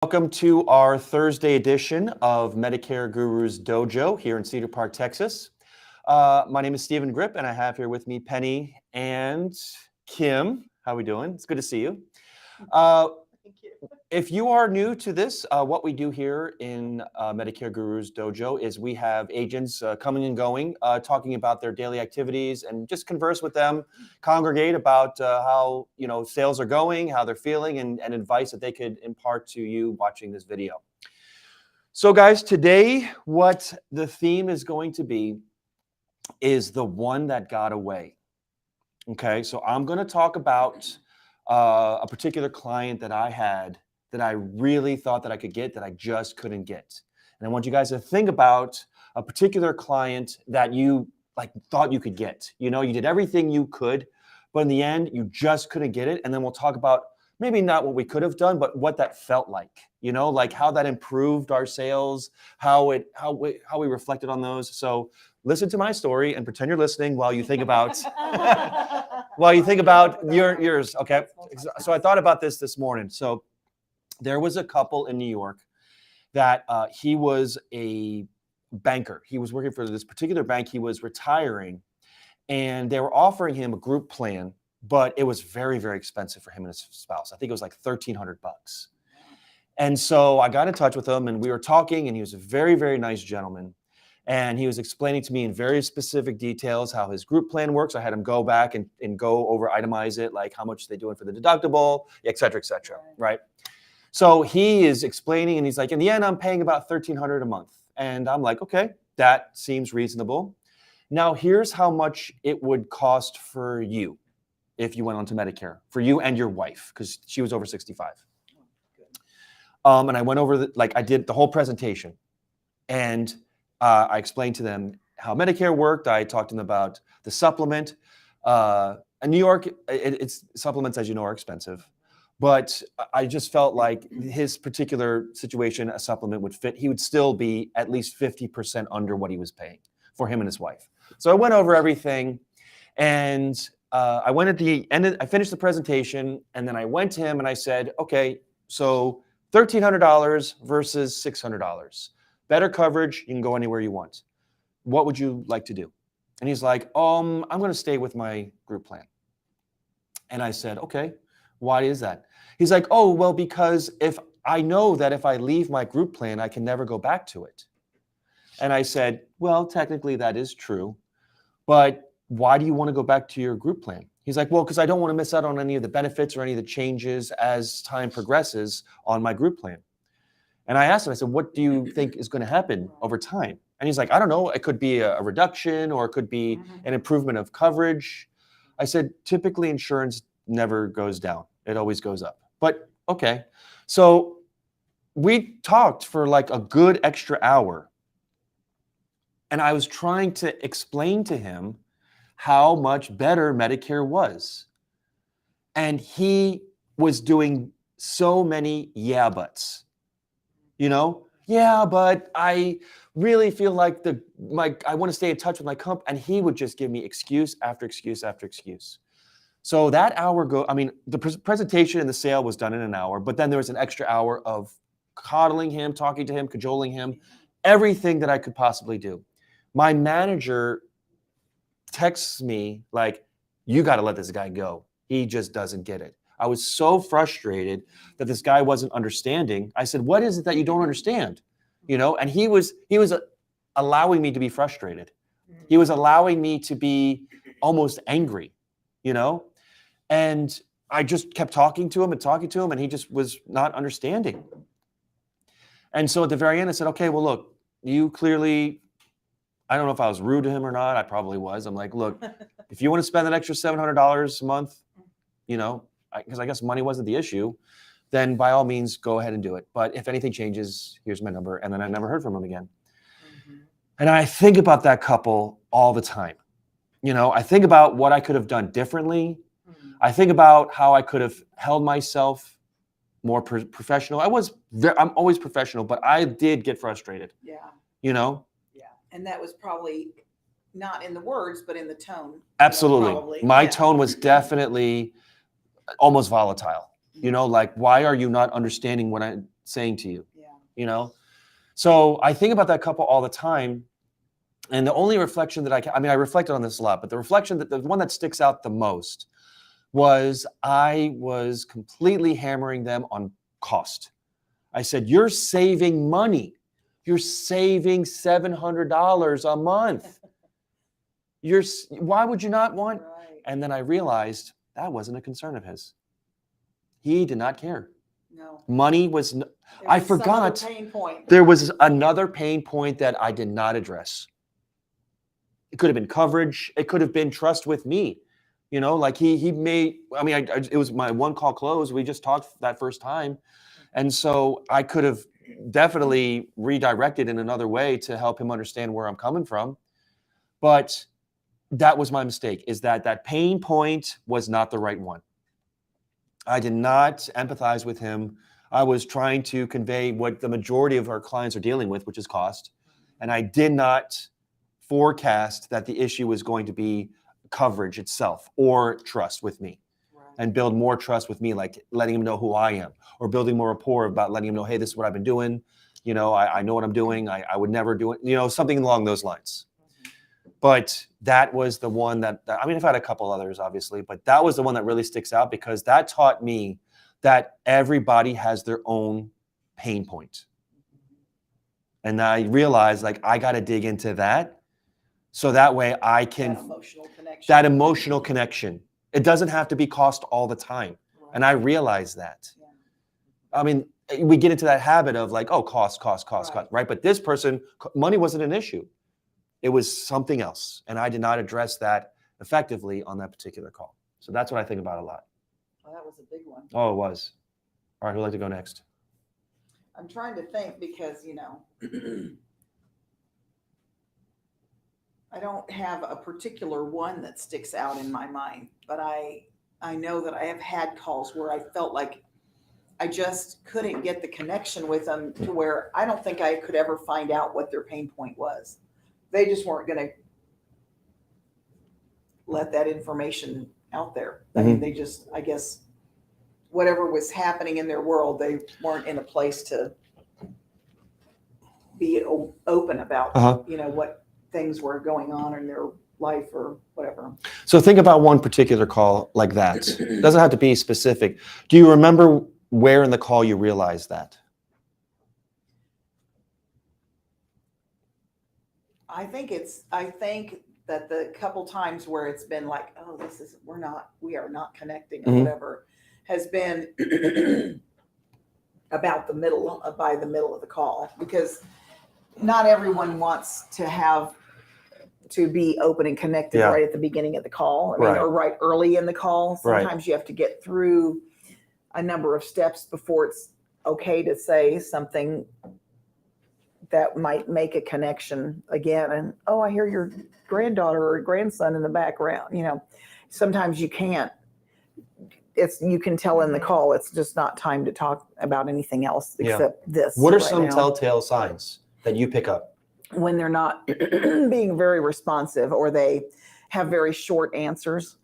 Welcome to our Thursday edition of Medicare Gurus Dojo here in Cedar Park, Texas. My name is Stephen Grip, and I have here with me Penny and Kim. How are we doing? It's good to see you. Thank you. If you are new to this, what we do here in Medicare Gurus Dojo is we have agents coming and going, talking about their daily activities, and just converse with them, congregate about how sales are going, how they're feeling, and advice that they could impart to you watching this video. So, guys, today what the theme is going to be is the one that got away. Okay, so I'm going to talk about a particular client that I had that I really thought that I could get that I just couldn't get. And I want you guys to think about a particular client that you thought you could get. You did everything you could, but in the end, you just couldn't get it. And then we'll talk about maybe not what we could have done, but what that felt like. Like how that improved our sales, how we reflected on those. So listen to my story and pretend you're listening while you think about yours. Okay. So I thought about this morning. So there was a couple in New York that he was a banker. He was working for this particular bank. He was retiring, and they were offering him a group plan, but it was very, very expensive for him and his spouse. I think it was like $1,300. And so I got in touch with him, and we were talking, and he was a very, very nice gentleman. And he was explaining to me in very specific details how his group plan works. I had him go back and go over, itemize it, like how much they're doing for the deductible, et cetera, right? So he is explaining, and he's like, in the end, I'm paying about $1,300 a month. And I'm like, okay, that seems reasonable. Now, here's how much it would cost for you if you went on to Medicare, for you and your wife, because she was over 65. And I went over, I did the whole presentation. And I explained to them how Medicare worked. I talked to them about the supplement. In New York, it's supplements, as you know, are expensive. But I just felt like his particular situation, a supplement would fit. He would still be at least 50% under what he was paying for him and his wife. So I went over everything, and I went at the end. I finished the presentation, and then I went to him and I said, "Okay, so $1,300 versus $600. Better coverage. You can go anywhere you want. What would you like to do?" And he's like, I'm going to stay with my group plan." And I said, "Okay, why is that?" He's like, "Oh, well, because if I know that if I leave my group plan, I can never go back to it." And I said, "Well, technically that is true, but why do you want to go back to your group plan?" He's like, "Well, because I don't want to miss out on any of the benefits or any of the changes as time progresses on my group plan." And I asked him, I said, "What do you think is going to happen over time?" And he's like, "I don't know. It could be a reduction, or it could be an improvement of coverage." I said, "Typically insurance never goes down. It always goes up." But okay. So we talked for like a good extra hour. And I was trying to explain to him how much better Medicare was. And he was doing so many yeah buts. Yeah, but I really feel like I want to stay in touch with my company. And he would just give me excuse after excuse after excuse. So that hour the presentation and the sale was done in an hour, but then there was an extra hour of coddling him, talking to him, cajoling him, everything that I could possibly do. My manager texts me like, "You got to let this guy go. He just doesn't get it." I was so frustrated that this guy wasn't understanding. I said, "What is it that you don't understand?" And he was allowing me to be frustrated. He was allowing me to be almost angry, and I just kept talking to him, and he just was not understanding. And so at the very end, I said, "Okay, well, look, you clearly," I don't know if I was rude to him or not. I probably was. I'm like, "Look, if you want to spend that extra $700 a month, because I guess money wasn't the issue, then by all means, go ahead and do it. But if anything changes, here's my number." And then I never heard from him again. And I think about that couple all the time. I think about what I could have done differently. I think about how I could have held myself more professional. I'm always professional, but I did get frustrated. Yeah. Yeah. And that was probably not in the words, but in the tone. Absolutely. My tone was definitely almost volatile. Like, why are you not understanding saying to you? Yeah. You know? So I think about that couple all the time. And the only reflection that I reflected on this a lot, but the one that sticks out the most was I was completely hammering them on cost. I said, you're saving money. You're saving $700 a month. Why would you not want? Right. And then I realized that wasn't a concern of his. He did not care. No. Money was, I forgot. Some other pain point. There was another pain point that I did not address. It could have been coverage. It could have been trust with me. You know, like he made, it was my one call close. We just talked that first time. And so I could have definitely redirected in another way to help him understand where I'm coming from. But that was my mistake, is that pain point was not the right one. I did not empathize with him. I was trying to convey what the majority of our clients are dealing with, which is cost. And I did not forecast that the issue was going to be coverage itself or trust with me. Right. And build more trust with me, like letting him know who I am, or building more rapport about letting him know, hey, this is what I've been doing. You know, I know what I'm doing. I would never do it, you know, something along those lines. But that was the one that I've had a couple others, obviously, but that was the one that really sticks out, because that taught me that everybody has their own pain point. And I realized, like, I got to dig into that. So that way I can, that emotional connection. It doesn't have to be cost all the time. Right. And I realize that. Yeah. I mean, we get into that habit of like, oh, cost, right? But this person, money wasn't an issue. It was something else. And I did not address that effectively on that particular call. So that's what I think about a lot. Well, that was a big one. Oh, it was. All right, who'd like to go next? I'm trying to think because, you know, I don't have a particular one that sticks out in my mind, but I know that I have had calls where I felt like I just couldn't get the connection with them to where I don't think I could ever find out what their pain point was. They just weren't going to let that information out there. I mean, they just, I guess, whatever was happening in their world, they weren't in a place to be open about, you know, what things were going on in their life or whatever. So think about one particular call like that. It doesn't have to be specific. Do you remember where in the call you realized that? I think that the couple times where it's been like, oh, we are not connecting or whatever, has been about by the middle of the call, because not everyone wants to be open and connected right at the beginning of the call. I mean, or right early in the call. Sometimes you have to get through a number of steps before it's okay to say something that might make a connection again. And, oh, I hear your granddaughter or grandson in the background. You know, sometimes you can't. You can tell in the call, it's just not time to talk about anything else except this. What are some telltale signs that you pick up? When they're not being very responsive, or they have very short answers.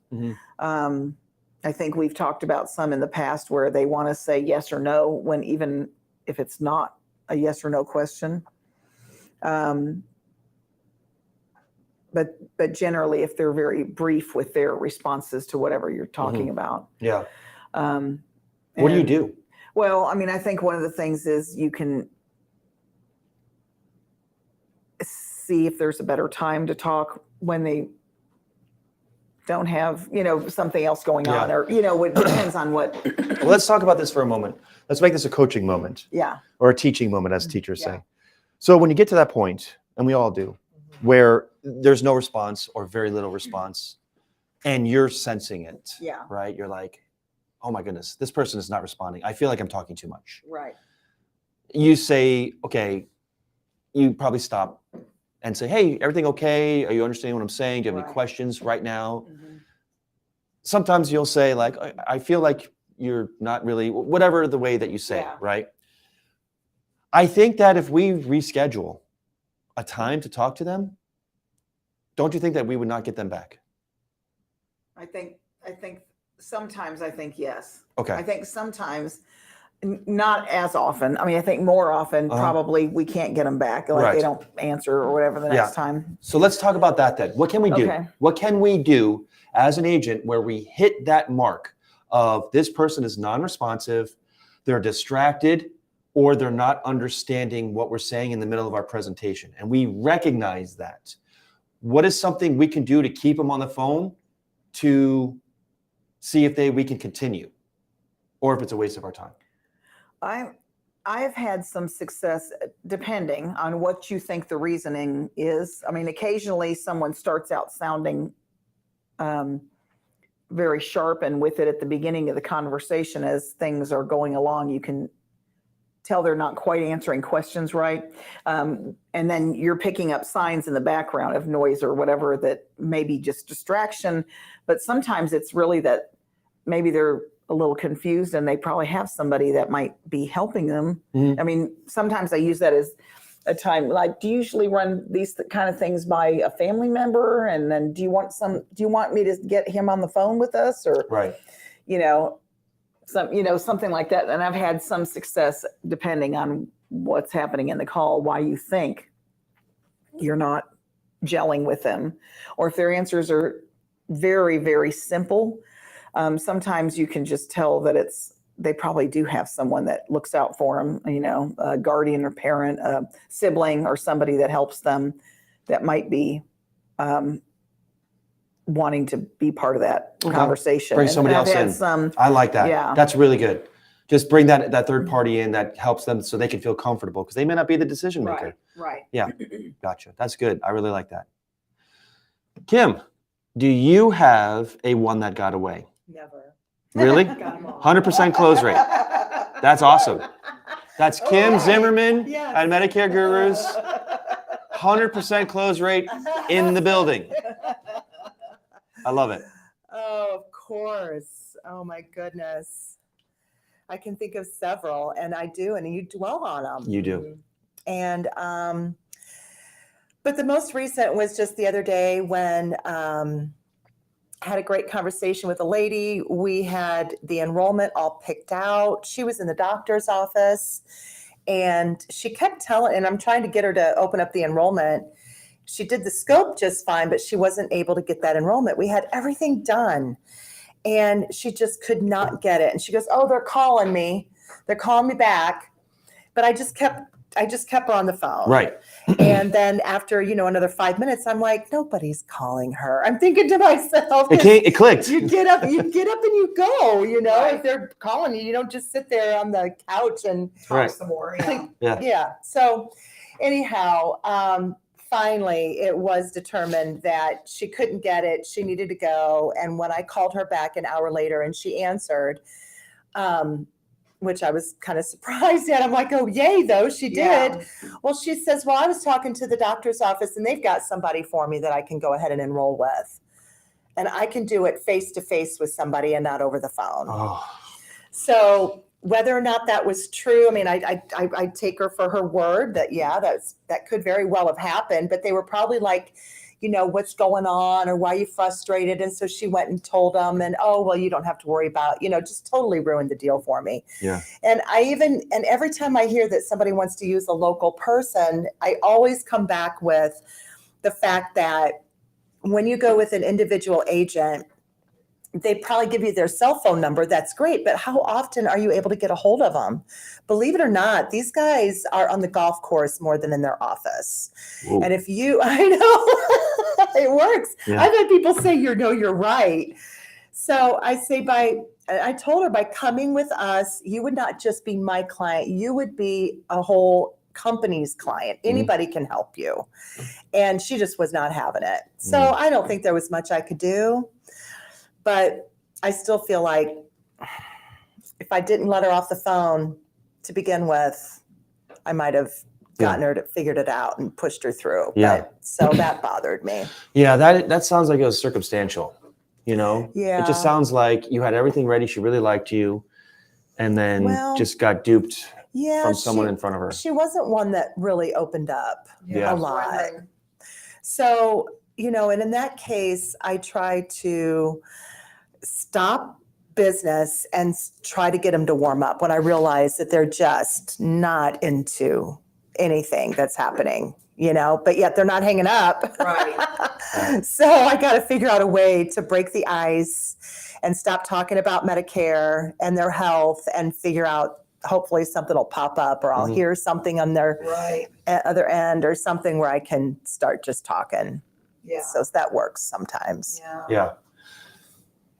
I think we've talked about some in the past where they want to say yes or no, when even if it's not a yes or no question. But generally, if they're very brief with their responses to whatever you're talking about. Yeah. What do you do? Well, I mean, I think one of the things is you can see if there's a better time to talk when they don't have, you know, something else going on, or, you know, it depends on what. Well, let's talk about this for a moment. Let's make this a coaching moment. Yeah. Or a teaching moment, as teachers say. So when you get to that point, and we all do, where there's no response or very little response, and you're sensing it, right? You're like, oh my goodness, this person is not responding. I feel like I'm talking too much. Right. You say, okay, you probably stop and say, hey, everything okay? Are you understanding what I'm saying? Do you have any questions right now? Sometimes you'll say, like, I feel like you're not really, whatever the way that you say it, right? I think that if we reschedule a time to talk to them, don't you think that we would not get them back? I think sometimes yes. Okay. I think sometimes Not as often. I mean, I think more often, probably we can't get them back. Like they don't answer or whatever the next time. So let's talk about that then. What can we do? Okay. What can we do as an agent where we hit that mark of this person is non-responsive, they're distracted, or they're not understanding what we're saying in the middle of our presentation? And we recognize that. What is something we can do to keep them on the phone to see if we can continue, or if it's a waste of our time? I've had some success depending on what you think the reasoning is. I mean, occasionally someone starts out sounding very sharp, and with it at the beginning of the conversation, as things are going along, you can tell they're not quite answering questions right. And then you're picking up signs in the background of noise or whatever that may be just distraction. But sometimes it's really that maybe they're a little confused and they probably have somebody that might be helping them. I mean, sometimes I use that as a time, like, do you usually run these kind of things by a family member? And then do you want me to get him on the phone with us, or, something like that. And I've had some success depending on what's happening in the call, why you think you're not gelling with them, or if their answers are very, very simple. Sometimes you can just tell that they probably do have someone that looks out for them, a guardian or parent, a sibling, or somebody that helps them that might be wanting to be part of that conversation. Bring somebody else in. I like that. Yeah. That's really good. Just bring that third party in that helps them so they can feel comfortable, because they may not be the decision maker. Right. Yeah. Gotcha. That's good. I really like that. Kim, do you have a one that got away? Never. Really? 100% close rate. That's awesome. That's Kim Zimmerman at Medicare Gurus. 100% close rate in the building. I love it. Oh, of course. Oh my goodness. I can think of several, and I do, and you dwell on them. You do. And but the most recent was just the other day when I had a great conversation with a lady. We had the enrollment all picked out. She was in the doctor's office, and she kept telling, and I'm trying to get her to open up the enrollment. She did the scope just fine, but she wasn't able to get that enrollment. We had everything done, and she just could not get it. And she goes, "Oh, they're calling me. They're calling me back." But I just kept her on the phone. Right. And then after, another 5 minutes, I'm like, nobody's calling her. I'm thinking to myself, it clicked. You get up and you go, Right. If they're calling you, you don't just sit there on the couch and Right. Some more. yeah. So anyhow, finally it was determined that she couldn't get it. She needed to go. And when I called her back an hour later and she answered, which I was kind of surprised at. I'm like, oh, yay, though, she did. Yeah. Well, she says, well, I was talking to the doctor's office and they've got somebody for me that I can go ahead and enroll with. And I can do it face to face with somebody and not over the phone. Oh. So whether or not that was true, I mean, I take her for her word that, that could very well have happened, but they were probably like, what's going on, or why are you frustrated? And so she went and told them, and, oh, well, you don't have to worry about, just totally ruined the deal for me. Yeah. And and every time I hear that somebody wants to use a local person, I always come back with the fact that when you go with an individual agent, they probably give you their cell phone number. That's great. But how often are you able to get a hold of them? Believe it or not, these guys are on the golf course more than in their office. Ooh. And I know it works. Yeah. I've had people say, you're right. So I say I told her by coming with us, you would not just be my client. You would be a whole company's client. Anybody can help you. And she just was not having it. So I don't think there was much I could do. But I still feel like if I didn't let her off the phone to begin with, I might have gotten her to figured it out and pushed her through. Yeah. So that bothered me. Yeah, that sounds like it was circumstantial, Yeah. It just sounds like you had everything ready. She really liked you, and then just got duped from someone in front of her. She wasn't one that really opened up Yeah. a lot. So, and in that case, I tried to stop business and try to get them to warm up when I realize that they're just not into anything that's happening, but yet they're not hanging up. Right. So I got to figure out a way to break the ice and stop talking about Medicare and their health and figure out, hopefully something will pop up or I'll hear something on their other end or something where I can start just talking. Yeah. So that works sometimes. Yeah.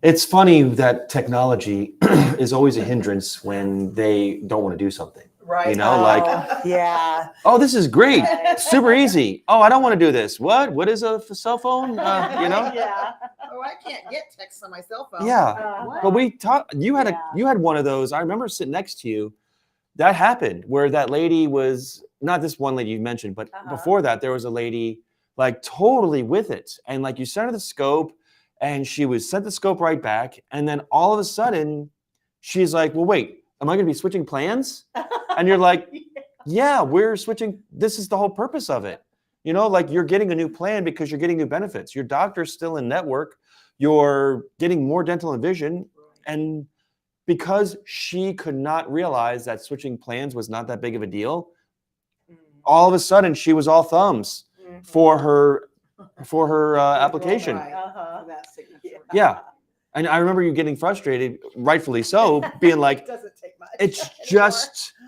It's funny that technology is always a hindrance when they don't want to do something. Right. Yeah. Oh, this is great. Super easy. Oh, I don't want to do this. What is a cell phone? Yeah. Oh, I can't get text on my cell phone. Yeah. But we talked, you had one of those. I remember sitting next to you. That happened where that lady was, not this one lady you mentioned, but before that, there was a lady like totally with it. And like you sent her the scope and she was sent the scope right back. And then all of a sudden she's like, well, wait, am I going to be switching plans? And you're like, yeah, we're switching. This is the whole purpose of it. Like you're getting a new plan because you're getting new benefits. Your doctor's still in network. You're getting more dental and vision. And because she could not realize that switching plans was not that big of a deal, all of a sudden she was all thumbs for her application. That signature. Yeah. And I remember you getting frustrated, rightfully so, being like, Doesn't take much.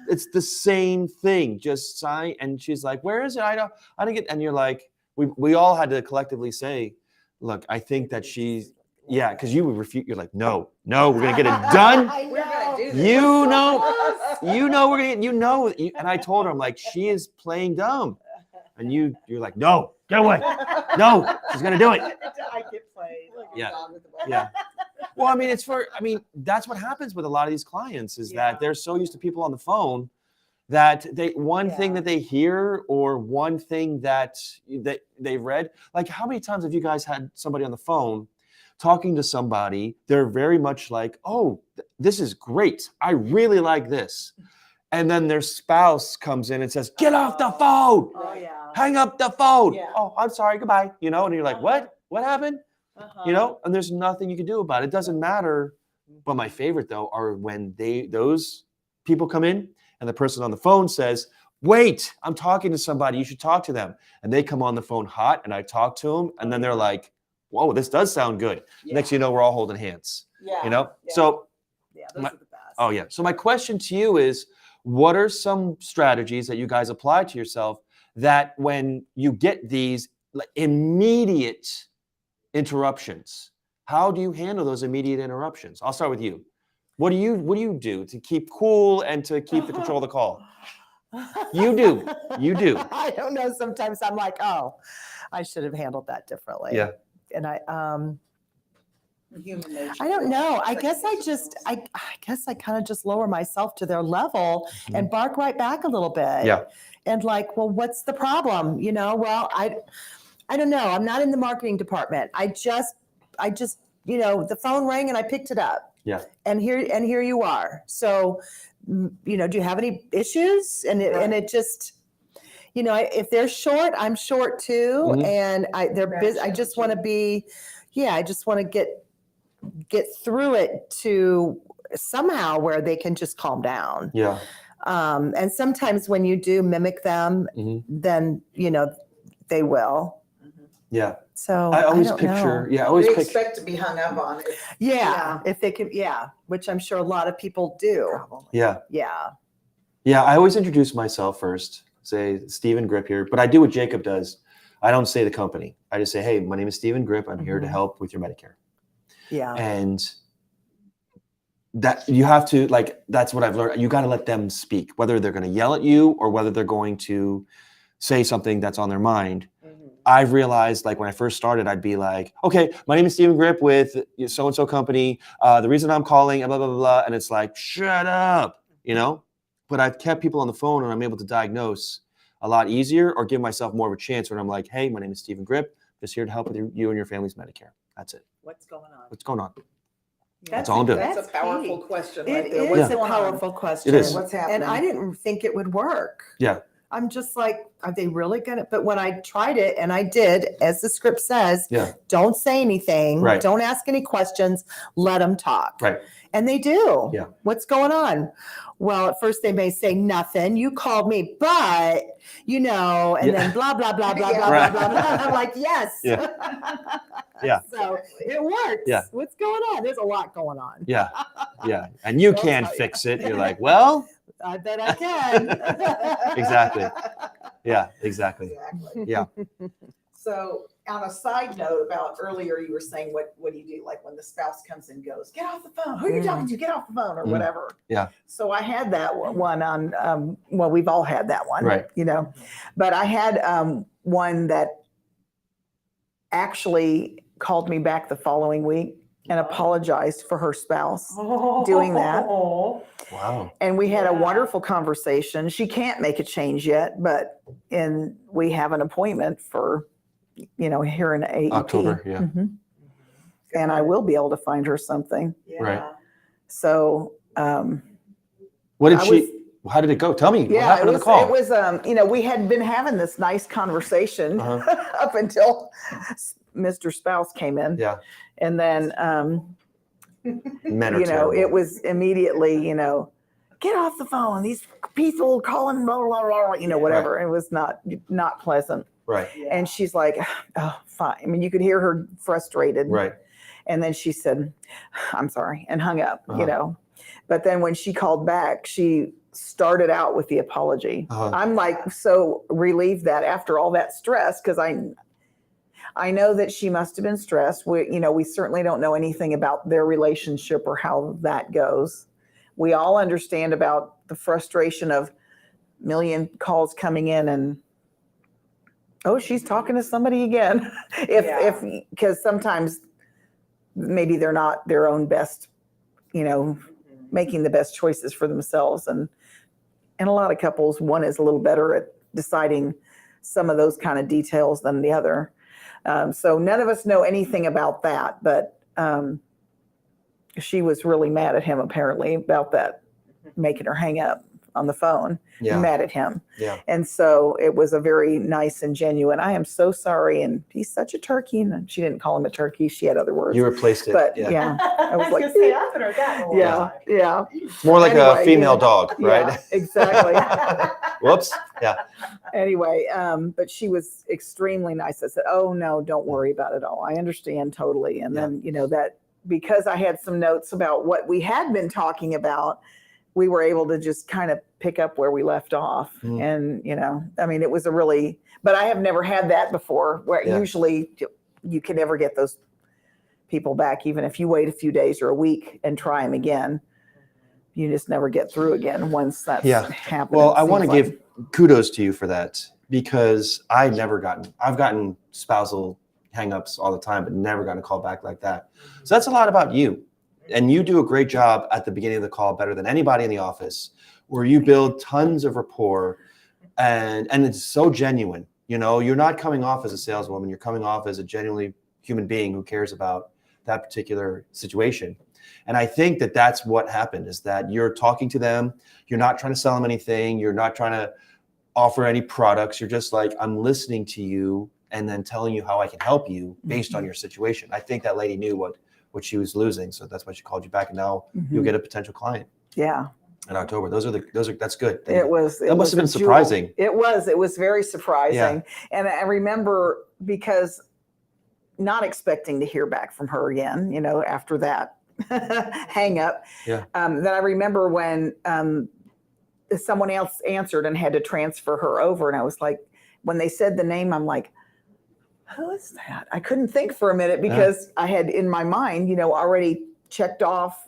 it's the same thing. Just sign. And she's like, where is it? I don't get. And you're like, we all had to collectively say, look, I think that she's, yeah, because you would refute. You're like, no, we're gonna get it done. We're gonna do this. And I told her, I'm like, she is playing dumb. And you're like, no, get away. No, she's gonna do it. I get played. Yeah. Yeah. Well, that's what happens with a lot of these clients is that they're so used to people on the phone that thing that they hear or one thing that they've read. Like, how many times have you guys had somebody on the phone talking to somebody? They're very much like, oh, this is great. I really like this. And then their spouse comes in and says, get off the phone. Oh, yeah. Hang up the phone. Yeah. Oh, I'm sorry. Goodbye. And you're like, what? What happened? And there's nothing you can do about it. It doesn't matter. But my favorite though are when those people come in and the person on the phone says, wait, I'm talking to somebody. You should talk to them. And they come on the phone hot and I talk to them. And then they're like, whoa, this does sound good. Next thing you know, we're all holding hands. Yeah. So those are the best. oh yeah. So my question to you is, what are some strategies that you guys apply to yourself that when you get these immediate interruptions, how do you handle those immediate interruptions? I'll start with you. What do you do to keep cool and to keep the control of the call? You do. I don't know. Sometimes I'm like, oh, I should have handled that differently. Yeah. And Human nature. I don't know. I guess I kind of just lower myself to their level and bark right back a little bit. Yeah. And like, well, what's the problem? Well, I don't know. I'm not in the marketing department. I just, the phone rang and I picked it up. Yeah. And here you are. So, do you have any issues? And it just, if they're short, I'm short too. And they're busy. I just want to be, I just want to get through it to somehow where they can just calm down. Yeah. And sometimes when you do mimic them, then, they will. Yeah. So I always don't picture, know. They expect to be hung up on it. Yeah. If they can, which I'm sure a lot of people do. Probably. Yeah. Yeah. Yeah. I always introduce myself first, say Stephen Grip here, but I do what Jacob does. I don't say the company. I just say, hey, my name is Stephen Grip. I'm here to help with your Medicare. Yeah. And that you have to, that's what I've learned. You got to let them speak, whether they're going to yell at you or whether they're going to say something that's on their mind. I've realized, when I first started, I'd be like, okay, my name is Stephen Grip with so-and-so company. The reason I'm calling, blah, blah, blah, blah. And it's like, shut up, But I've kept people on the phone and I'm able to diagnose a lot easier or give myself more of a chance when I'm like, hey, my name is Stephen Grip. Just here to help with you and your family's Medicare. That's it. What's going on? What's going on? That's all I'm doing. That's a powerful question right It there. is What's a going on? powerful question. It is. What's happening? And I didn't think it would work. Yeah. I'm just like, are they really gonna? But when I tried it, and I did, as the script says, don't say anything, don't ask any questions, let them talk. Right. And they do. Yeah. What's going on? Well, at first they may say nothing. You called me, but and then blah blah blah blah blah blah blah blah. I'm like, yes. Yeah. Yeah. So it works. Yeah. What's going on? There's a lot going on. Yeah. Yeah. And you can't fix it. You're like, well, I bet I can. exactly. Yeah, exactly. Yeah. So on a side note about earlier, you were saying, what do you do? Like when the spouse comes and goes, get off the phone. Who are you talking to? Get off the phone or whatever. Yeah. So I had that one on, well, we've all had that one, right. But I had one that actually called me back the following week and apologized for her spouse doing that. Wow. And we had a wonderful conversation. She can't make a change yet, and we have an appointment for, here in AEP. October, yeah. Mm-hmm. And I will be able to find her something. Yeah. Right. So, what did how did it go? Tell me what happened on the call. It was, we had been having this nice conversation up until Mr. Spouse came in. Yeah. And then, Men are terrible. it was immediately, get off the phone. These people calling, blah, blah, blah, whatever. Right. It was not pleasant. Right. Yeah. And she's like, oh, fine. I mean, you could hear her frustrated. Right. And then she said, I'm sorry, and hung up, But then when she called back, she started out with the apology. I'm like so relieved that after all that stress, because I know that she must have been stressed. We certainly don't know anything about their relationship or how that goes. We all understand about the frustration of a million calls coming in and, oh, she's talking to somebody again. Because sometimes maybe they're not their own best, making the best choices for themselves. And a lot of couples, one is a little better at deciding some of those kind of details than the other. So none of us know anything about that, but she was really mad at him apparently about that, making her hang up on the phone, mad at him. Yeah. And so it was a very nice and genuine, I am so sorry. And he's such a turkey. And she didn't call him a turkey. She had other words. You replaced it. But I was like, say, I haven't heard that in a while. Yeah. It's more like a female dog, right? Yeah, exactly. Whoops. Yeah. Anyway, but she was extremely nice. I said, oh no, don't worry about it all. I understand totally. And then, that because I had some notes about what we had been talking about, we were able to just kind of pick up where we left off. And, it was but I have never had that before where usually you can never get those people back. Even if you wait a few days or a week and try them again, you just never get through again once that's happened. Well, I want to give kudos to you for that because I've gotten spousal hangups all the time, but never gotten a call back like that. So that's a lot about you. And you do a great job at the beginning of the call, better than anybody in the office, where you build tons of rapport and it's so genuine. You're not coming off as a saleswoman. You're coming off as a genuinely human being who cares about that particular situation. And I think that that's what happened is that you're talking to them. You're not trying to sell them anything. You're not trying to offer any products. You're just like, I'm listening to you and then telling you how I can help you based on your situation. I think that lady knew what she was losing. So that's why she called you back. And now you'll get a potential client. Yeah. In October. That's good. It must have been surprising. It was very surprising. Yeah. And I remember because not expecting to hear back from her again, after that hang up. Yeah. Then I remember when someone else answered and had to transfer her over. And I was like, when they said the name, I'm like, who is that? I couldn't think for a minute because I had in my mind, already checked off.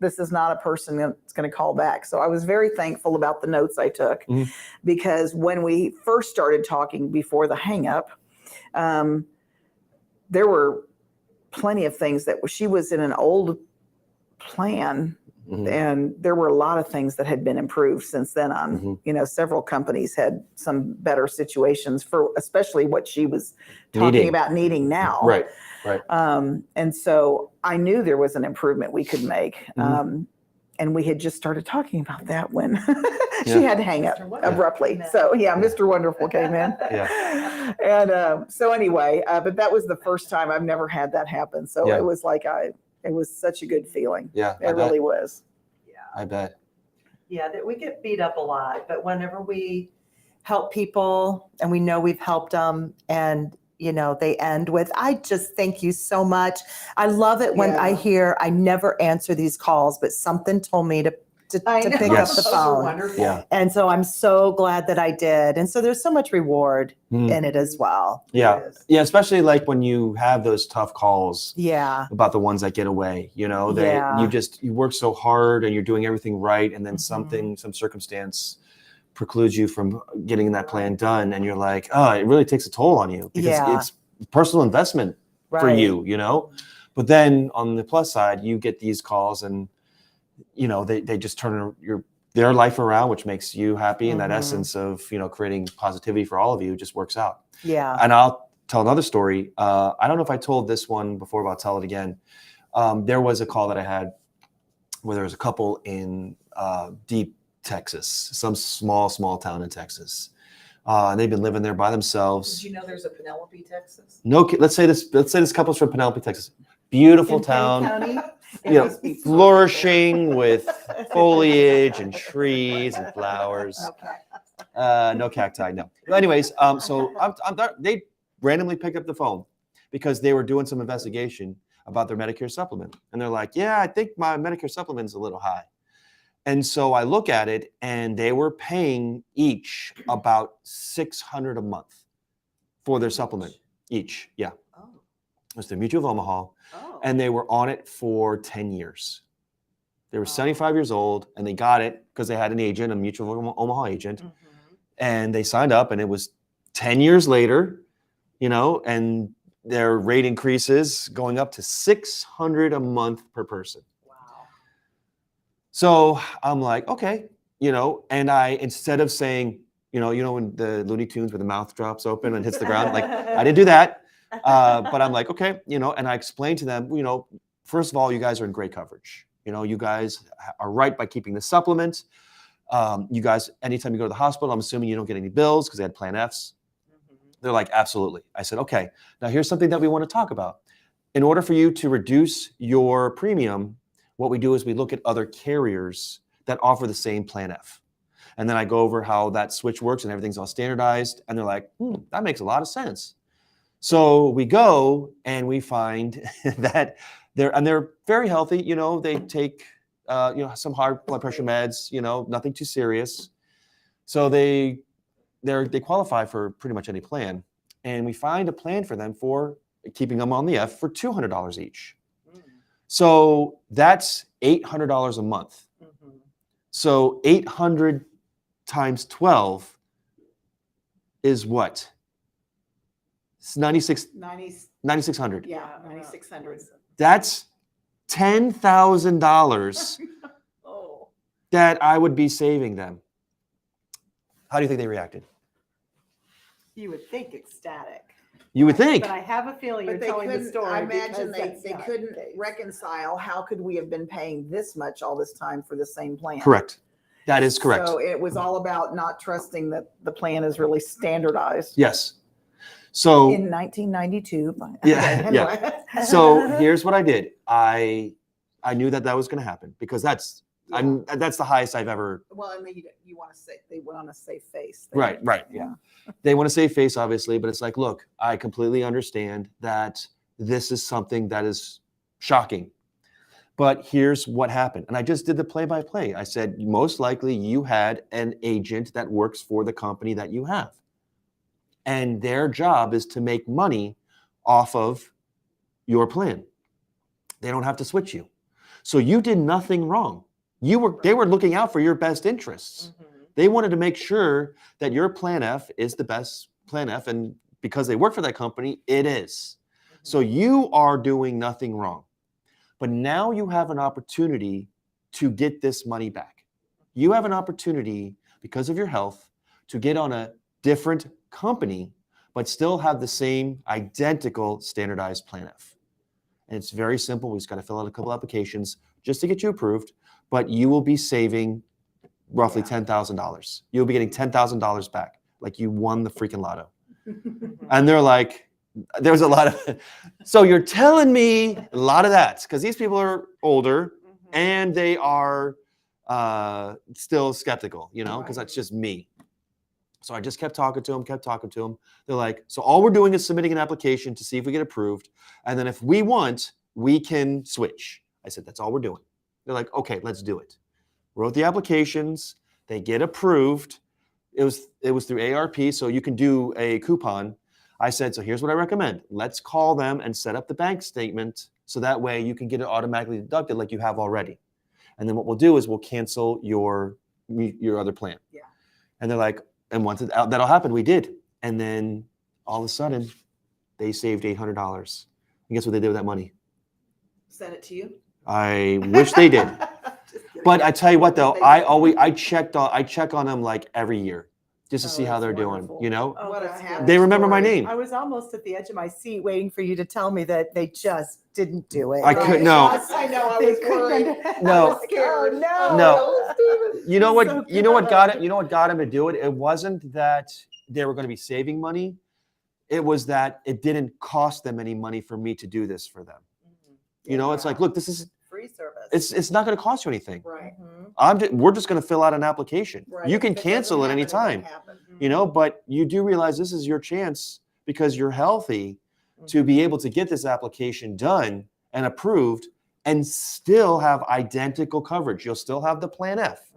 This is not a person that's going to call back. So I was very thankful about the notes I took because when we first started talking before the hang up, there were plenty of things that she was in an old plan. And there were a lot of things that had been improved since then on. Several companies had some better situations for especially what she was talking about needing now. Right. And so I knew there was an improvement we could make. and we had just started talking about that when she Yeah. had to hang up Mr. Wonderful abruptly. came in. So yeah, Mr. Wonderful came in. Yeah. And so anyway, but that was the first time. I've never had that happen. So Yeah. it was like it was such a good feeling. Yeah. It really was. Yeah. I bet. Yeah, that we get beat up a lot, but whenever we help people and we know we've helped them and they end with, I just thank you so much. I love it when I Yeah. hear, I never answer these calls, but something told me to I know. pick up Yes. the Those are phone. wonderful. Yeah. And so I'm so glad that I did. And so there's so much reward Mhm. in it as well. Yeah. It is. Yeah. Especially like when you have those tough calls Yeah. about the ones that get away, Yeah. you work so hard and you're doing everything right. And then Mhm. some circumstance precludes you from getting that plan done. And you're like, oh, it really takes a toll on you because Yeah. it's personal investment for Right. you, but then on the plus side, you get these calls and, they just turn their life around, which makes you happy. And that Mhm. essence of, creating positivity for all of you just works out. Yeah. And I'll tell another story. I don't know if I told this one before, but I'll tell it again. There was a call that I had where there was a couple in deep Texas, some small town in Texas. And they've been living there by themselves. Did you know there's a Penelope, Texas? No, let's say this couple's from Penelope, Texas. Beautiful In Penn town, County? It you know, must be perfect flourishing with foliage and trees and flowers. there. No cacti, no. But anyways, so they randomly picked up the phone because they were doing some investigation about their Medicare supplement. And they're like, yeah, I think my Medicare supplement is a little high. And so I look at it and they were paying each about $600 a month for their supplement each. Yeah. Oh. It was the Mutual of Omaha. Oh. And they were on it for 10 years. They were 75 years old and they got it because they had an agent, a Mutual of Omaha agent. Mhm. And they signed up and it was 10 years later, and their rate increases going up to $600 a month per person. Wow. So I'm like, okay, and I, instead of saying, when the Looney Tunes where the mouth drops open and hits the ground, like I didn't do that. But I'm like, okay, and I explained to them, first of all, you guys are in great coverage. You guys are right by keeping the supplement. You guys, anytime you go to the hospital, I'm assuming you don't get any bills because they had Plan Fs. They're like, absolutely. I said, okay, now here's something that we want to talk about. In order for you to reduce your premium, what we do is we look at other carriers that offer the same Plan F. And then I go over how that switch works and everything's all standardized. And they're like, that makes a lot of sense. So we go and we find that they're very healthy. They take, some high blood pressure meds, nothing too serious. So they qualify for pretty much any plan. And we find a plan for them for keeping them on the F for $200 each. So that's $800 a month. Mhm. So 800 times 12 is what? It's 9,600. Yeah, 9,600. That's $10,000 Oh. that I would be saving them. How do you think they reacted? You would think ecstatic. You would think. But I have a feeling you're But they telling the couldn't, story. I imagine because they that's not couldn't the case. reconcile, how could we have been paying this much all this time for the same plan? Correct. That is correct. So it was all about not trusting that the plan is really standardized. Yes. So In 1992. Yeah, Okay, yeah. anyway. So here's what I did. I knew that was going to happen because that's the highest I've ever. Well, and you want to say they went on a safe face. Right. Yeah. They want to save face, obviously, but it's like, look, I completely understand that this is something that is shocking. But here's what happened. And I just did the play-by-play. I said, most likely you had an agent that works for the company that you have. And their job is to make money off of your plan. They don't have to switch you. So you did nothing wrong. They were looking out for your best interests. Mhm. They wanted to make sure that your Plan F is the best Plan F. And because they work for that company, it is. So you are doing nothing wrong. But now you have an opportunity to get this money back. You have an opportunity, because of your health, to get on a different company, but still have the same identical standardized Plan F. And it's very simple. We just got to fill out a couple applications just to get you approved. but you will be saving roughly Yeah. $10,000. You'll be getting $10,000 back. Like you won the freaking lotto. And they're like, there's a lot of, so you're telling me a lot of that, because these people are older and they are still skeptical, because that's just me. So I just kept talking to them. They're like, so all we're doing is submitting an application to see if we get approved. And then if we want, we can switch. I said, that's all we're doing. They're like, okay, let's do it. Wrote the applications. They get approved. It was through ARP, so you can do a coupon. I said, so here's what I recommend. Let's call them and set up the bank statement so that way you can get it automatically deducted like you have already. And then what we'll do is we'll cancel your other plan. Yeah. And they're like, and once that'll happen, we did. And then all of a sudden, they saved $800. And guess what they did with that money? Send it to you. I wish they did. But I tell you what, though, I check on them like every year just to see how they're doing. Oh, What a that's happy good. They remember my story. name. I was almost at the edge of my seat waiting for you to tell me that they just didn't do it. I couldn't. No. I know. I They was worried. couldn't- No. I was scared. Oh, No. You know what? So You know what got good. it? You know what got him to do it? It wasn't that they were going to be saving money. It was that it didn't cost them any money for me to do this for them. It's like, look, this is Free service. it's not going to cost you anything. Right. We're just going to fill out an application. Right. You can If it doesn't cancel at any happen, it time. doesn't happen. But you do realize this is your chance because you're healthy to be able to get this application done and approved and still have identical coverage. You'll still have the Plan F.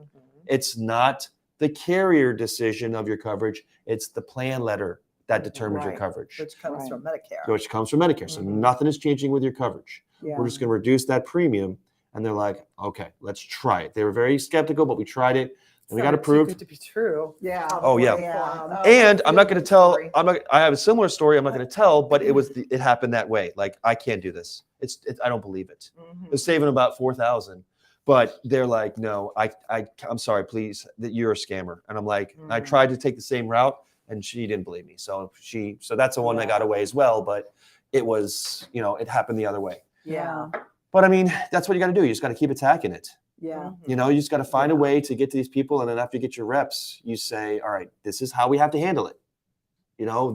It's not the carrier decision of your coverage. It's the plan letter that determines your Right. coverage, Which comes Right. from Medicare. which comes from Medicare. So nothing is changing with your coverage. Yeah. We're just going to reduce that premium. And they're like, okay, let's try it. They were very skeptical, but we tried it and we got Sounded too approved. good to be true. Yeah. Oh, yeah. Oh, And that's I'm not the going to tell. story. I have a similar story. I'm not going to tell, but it happened that way. Like I can't do this. I don't believe it. It's saving about $4,000, but they're like, no, I'm sorry, please, that you're a scammer. And I'm like, I tried to take the same route, and she didn't believe me. So that's the one that got away as well. But it was, it happened the other way. Yeah. But I mean, that's what you got to do. You just got to keep attacking it. Yeah. You just got to find a way to get to these people. And then after you get your reps, you say, all right, this is how we have to handle it.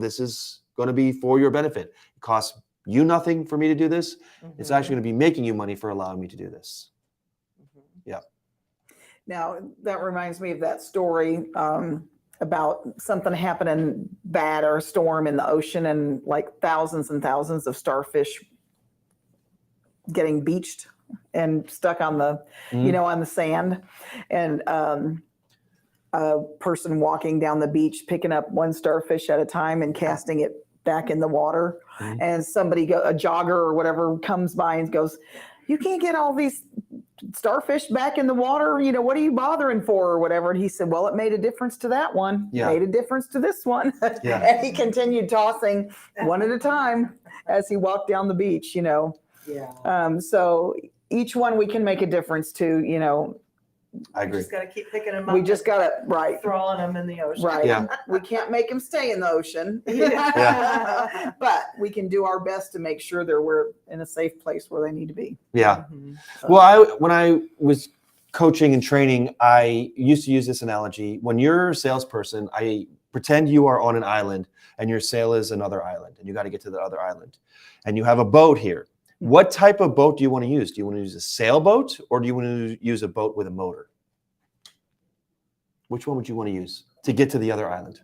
This is going to be for your benefit. It costs you nothing for me to do this. It's actually going to be making you money for allowing me to do this. Yeah. Now that reminds me of that story about something happening bad or a storm in the ocean and like thousands and thousands of starfish getting beached and stuck on the, on the sand, and a person walking down the beach, picking up one starfish at a time and casting it back in the water. And a jogger or whatever comes by and goes, you can't get all these starfish back in the water. What are you bothering for or whatever? And he said, well, it made a difference to that one. Yeah. Made a difference to this one. Yeah. And he continued tossing one at a time as he walked down the beach, Yeah. So each one we can make a difference to, I agree. Just got to keep picking them up. we just got to, right. throwing them in the ocean. Right. Yeah. We can't make them stay in the ocean. Yeah. But we can do our best to make sure we're in a safe place where they need to be. Yeah. So- Well, when I was coaching and training, I used to use this analogy. When you're a salesperson, I pretend you are on an island and your sale is another island and you got to get to the other island. And you have a boat here. What type of boat do you want to use? Do you want to use a sailboat or do you want to use a boat with a motor? Which one would you want to use to get to the other island?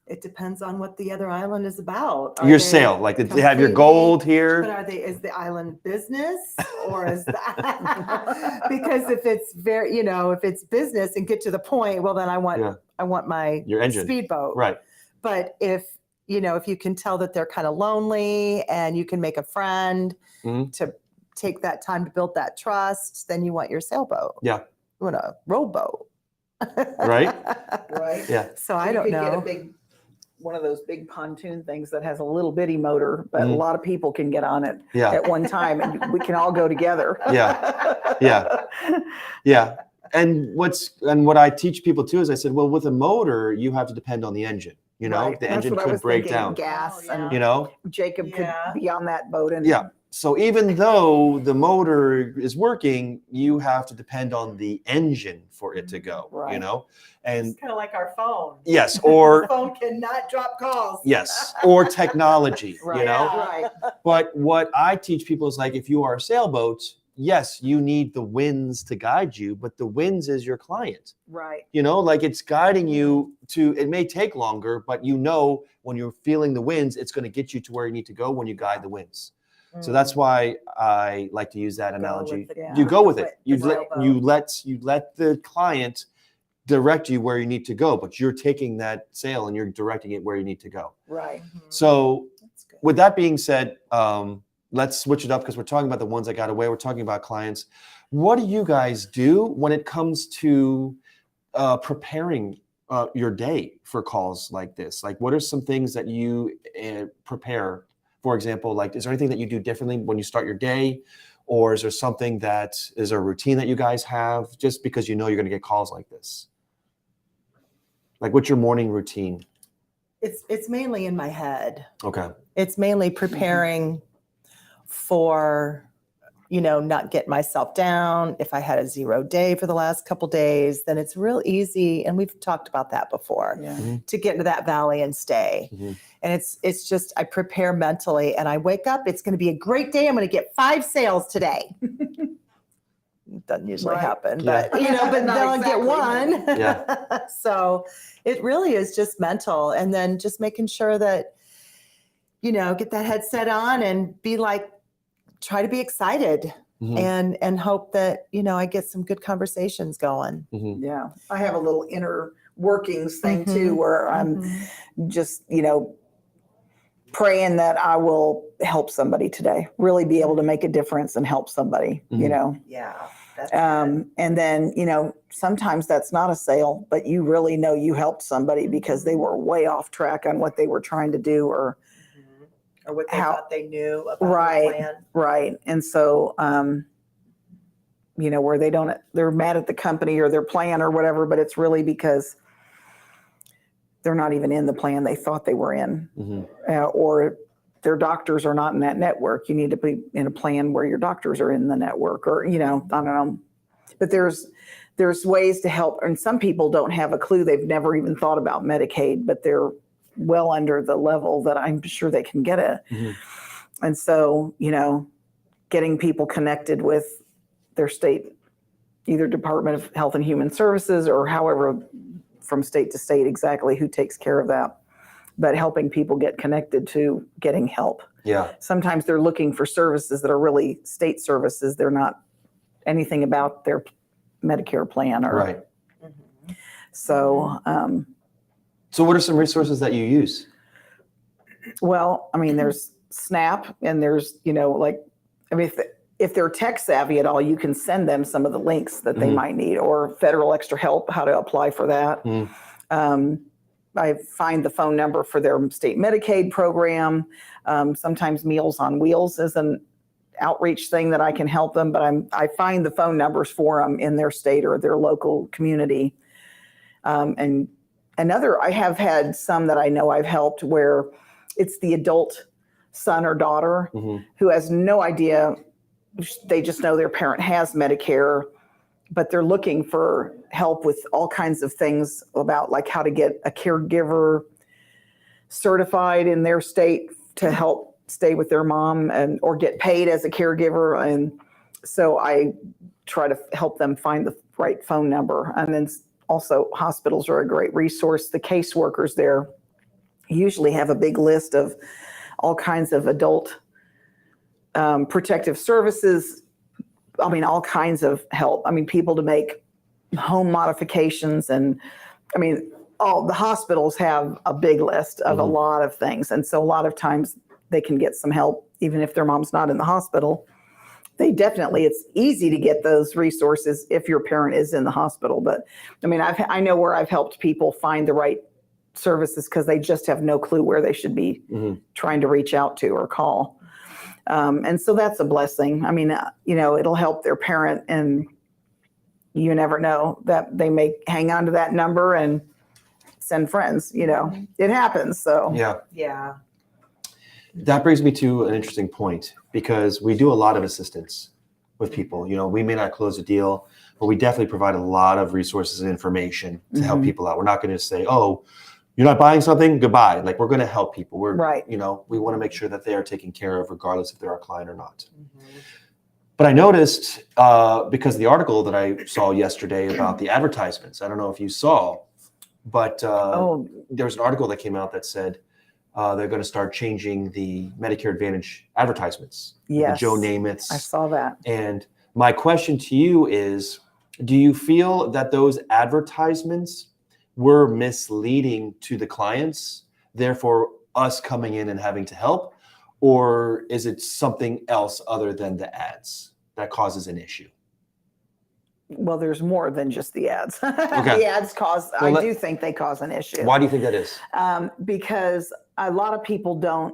It depends on what the other island is about. Your sail, like they have your completely- gold But here. is the island business or is that because if it's if it's business and get to the point, well then I want my Your engine. speedboat. Right. But if you can tell that they're kind of lonely and you can make a friend to take that time to build that trust, then you want your sailboat. Yeah. You want a rowboat. Right. Right. Yeah. So I You don't could get know. one of those big pontoon things that has a little bitty motor, but a Mhm. lot of people can get on it Yeah. at one time and we can all go together. Yeah. Yeah. Yeah. And what I teach people too is I said, well, with a motor, you have to depend on the engine. Right. The That's engine what I could was break thinking, down. Gas Oh, and yeah. Jacob Yeah. could be on that boat and Yeah. So even though the motor is working, you have to depend on the engine for it to go, Right. you know? And It's kind of like our phone. yes, Our or phone cannot drop calls. yes, or technology, you Right. know? Right. But what I teach people is like, if you are a sailboat, yes, you need the winds to guide you, but the winds is your client. Right. You know, like it's guiding you to, it may take longer, but you know, when you're feeling the winds, it's going to get you to where you need to go when you guide the winds. So that's why I like to use that analogy. You go with it. You let the client direct you where you need to go, but you're taking that sail and you're directing it where you need to go. Right. So with that being said, let's switch it up because we're talking about the ones that got away. We're talking about clients. What do you guys do when it comes to preparing your day for calls like this? Like, what are some things that you prepare? For example, like, is there anything that you do differently when you start your day? Or is there something that is a routine that you guys have just because you know you're going to get calls like this? Like, what's your morning routine? It's mainly in my head. Okay. It's mainly preparing for, not get myself down. If I had a 0 day for the last couple days, then it's real easy. And we've talked about that before, to get into that valley and stay. And it's just, I prepare mentally and I wake up, it's going to be a great day. I'm going to get 5 sales today. Doesn't usually happen, but but then I'll get one. Yeah. So it really is just mental. And then just making sure that, get that headset on and try to be excited and hope that, I get some good conversations going. Yeah. I have a little inner workings thing too, where I'm just, praying that I will help somebody today, really be able to make a difference and help somebody, Yeah. That's and then, sometimes that's not a sale, but you really know you helped somebody because they were way off track on what they were trying to do or what they thought they knew about right, the plan. Right. And so, where they're mad at the company or their plan or whatever, but it's really because they're not even in the plan they thought they were in, or their doctors are not in that network. You need to be in a plan where your doctors are in the network, or, I don't know. But there's ways to help. And some people don't have a clue. They've never even thought about Medicaid, but they're well under the level that I'm sure they can get it. And so, getting people connected with their state, either Department of Health and Human Services or however, from state to state, exactly who takes care of that. But helping people get connected to getting help. Yeah. Sometimes they're looking for services that are really state services. They're not anything about their Medicare plan. Right. So, so what are some resources that you use? well, there's SNAP and there's, if they're tech savvy at all, you can send them some of the links that they might need, or federal extra help, how to apply for that. I find the phone number for their state Medicaid program. Sometimes Meals on Wheels is an outreach thing that I can help them, but I find the phone numbers for them in their state or their local community. And I have had some that I know I've helped where it's the adult son or daughter who has no idea. They just know their parent has Medicare, but they're looking for help with all kinds of things about like how to get a caregiver certified in their state to help stay with their mom or get paid as a caregiver. And so I try to help them find the right phone number. And then also hospitals are a great resource. The caseworkers there usually have a big list of all kinds of adult protective services. All kinds of help. People to make home modifications. And all the hospitals have a big list of a lot of things. And so a lot of times they can get some help, even if their mom's not in the hospital. It's easy to get those resources if your parent is in the hospital. But I know where I've helped people find the right services because they just have no clue where they should be trying to reach out to or call. And so that's a blessing. It'll help their parent, and you never know that they may hang on to that number and send friends, it happens. So Yeah. Yeah. That brings me to an interesting point, because we do a lot of assistance with people. You know, we may not close a deal, but we definitely provide a lot of resources and information to help people out. We're not going to say, oh, you're not buying something, goodbye. Like, we're going to help people. We're Right. You know, we want to make sure that they are taken care of, regardless if they're our client or not. But I noticed, because of the article that I saw yesterday about the advertisements, I don't know if you saw, but there was an article that came out that said they're going to start changing the Medicare Advantage advertisements. Yes. The Joe Namaths. I saw that. And my question to you is, do you feel that those advertisements were misleading to the clients, therefore us coming in and having to help? Or is it something else other than the ads that causes an issue? Well, there's more than just the ads. Okay. The ads I do think they cause an issue. Why do you think that is? Because a lot of people don't,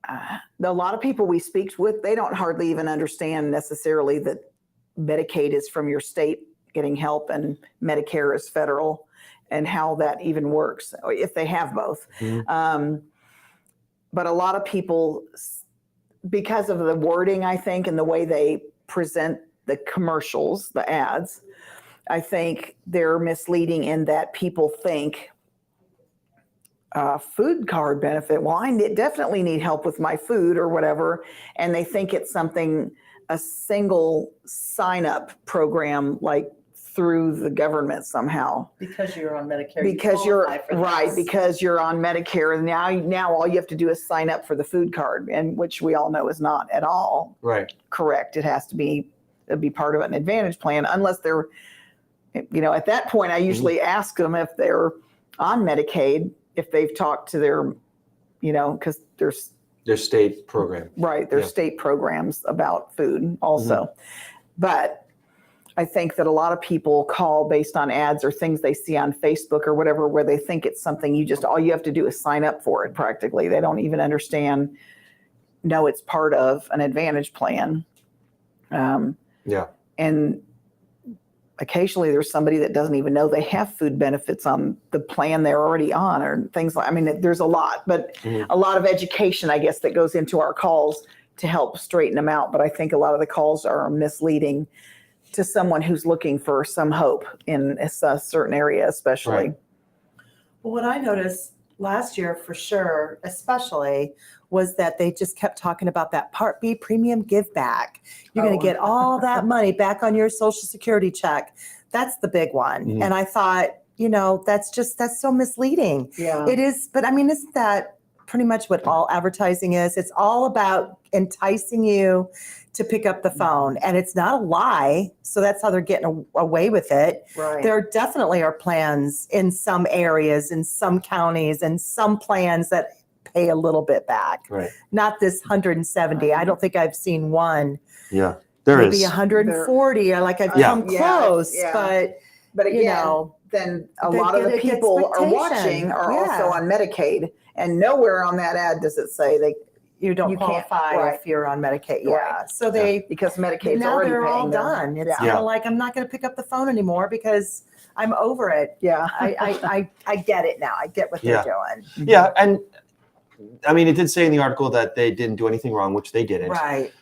a lot of people we speak with, they don't hardly even understand necessarily that Medicaid is from your state getting help and Medicare is federal, and how that even works, if they have both. But a lot of people, because of the wording, I think, and the way they present the commercials, the ads, I think they're misleading in that people think food card benefit. Well, definitely need help with my food or whatever. And they think it's something, a single sign up program, like through the government somehow. Because you're on Medicare. Because you're on Medicare. And now all you have to do is sign up for the food card, and which we all know is not at all correct. It has to be, it'd be part of an Advantage plan, unless they're, you know, at that point I usually ask them if they're on Medicaid, if they've talked to their, you know, because there's Their state program. Right. There's state programs about food also. But I think that a lot of people call based on ads or things they see on Facebook or whatever, where they think it's something all you have to do is sign up for it practically. They don't even understand, no, it's part of an Advantage plan. And occasionally there's somebody that doesn't even know they have food benefits on the plan they're already on, or things like, I mean, there's a lot, but a lot of education, I guess, that goes into our calls to help straighten them out. But I think a lot of the calls are misleading to someone who's looking for some hope in a certain area, especially. Right. Well, what I noticed last year for sure, especially, was that they just kept talking about that Part B premium give back. You're going to get all that money back on your Social Security check. That's the big one. And I thought, you know, that's so misleading. Yeah. It is. But I mean, isn't that pretty much what all advertising is? It's all about enticing you to pick up the phone, and it's not a lie. So that's how they're getting away with it. Right. There definitely are plans in some areas, in some counties, and some plans that pay a little bit back. Right. Not this 170. I don't think I've seen one. Yeah. There Maybe is. 140. Like I've come close, but again, you know, then a they lot of get the people are expectation. watching are also on Medicaid, and nowhere on that ad does it say you don't you can't- qualify right. if you're on Medicaid. Yeah. Right. So because Medicaid's now already they're paying all them. done. It's Yeah. kind of like, I'm not going to pick up the phone anymore because I'm over it. Yeah. I get it now. I get what they're doing. Yeah. And I mean, it did say in the article that they didn't do anything wrong, which they didn't. Right.